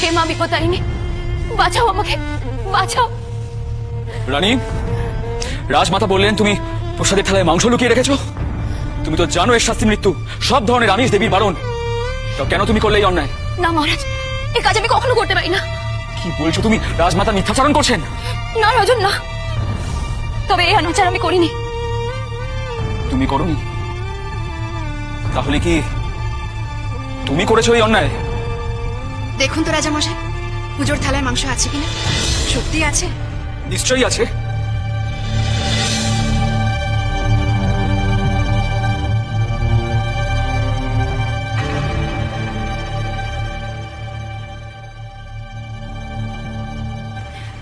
হে মা বিপত্তারিণী, বাঁচাও আমাকে, বাঁচাও। রানী, রাজমাতা বললেন তুমি প্রসাদের থালায় মাংস লুকিয়ে রেখেছো। তুমি তো জানো এর শাস্তি মৃত্যু, সব ধরনের আমিষ দেবীর বারণ। তো কেন তুমি করলে এই অন্যায়? না মহারাজ, এই কাজ আমি কখনো করতে পারি না। কি বলছো তুমি? রাজমাতা মিথ্যাচারণ করছেন? না রাজন, না। তবে এই অনাচার আমি করিনি। তুমি করোনি? তাহলে কি তুমি করেছো এই অন্যায়? দেখুন তো রাজামশাই, পুজোর থালায় মাংস আছে কিনা। সত্যি আছে? নিশ্চয়ই আছে।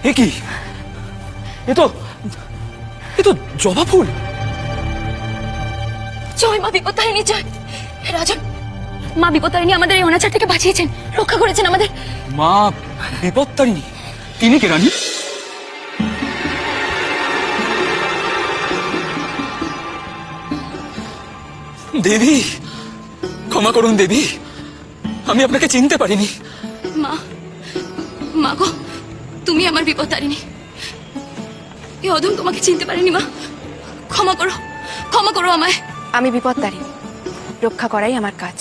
এ কি? এ তো জবা ফুল। জয় মা বিপত্তারিণী, জয়। রাজন, মা বিপত্তারিণী আমাদের এই অনাচার থেকে বাঁচিয়েছেন, রক্ষা করেছেন আমাদের। মা বিপত্তারিণী, তিনি কে রানী? দেবী, ক্ষমা করুন দেবী, আমি আপনাকে চিনতে পারিনি। মা, মা গো, তুমি আমার বিপত্তারিণী। এই অধম তোমাকে চিনতে পারিনি মা, ক্ষমা করো, ক্ষমা করো আমায়। আমি বিপত্তারিণী, রক্ষা করাই আমার কাজ।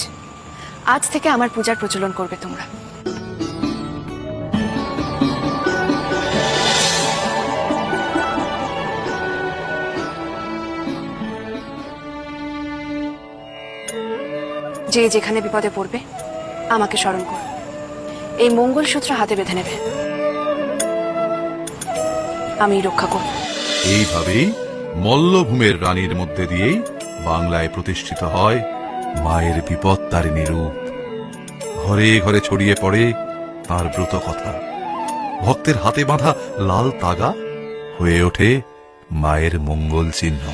আজ থেকে আমার পূজার প্রচলন করবে তোমরা। যে যেখানে বিপদে পড়বে আমাকে স্মরণ করো, এই মঙ্গলসূত্র হাতে বেঁধে নেবে, আমি রক্ষা করব। এইভাবেই মল্লভূমের রানীর মধ্যে দিয়েই বাংলায় প্রতিষ্ঠিত হয় মায়ের বিপত্তারিণী রূপ। ঘরে ঘরে ছড়িয়ে পড়ে তার ব্রত কথা। ভক্তের হাতে বাঁধা লাল তাগা হয়ে ওঠে মায়ের মঙ্গল চিহ্ন।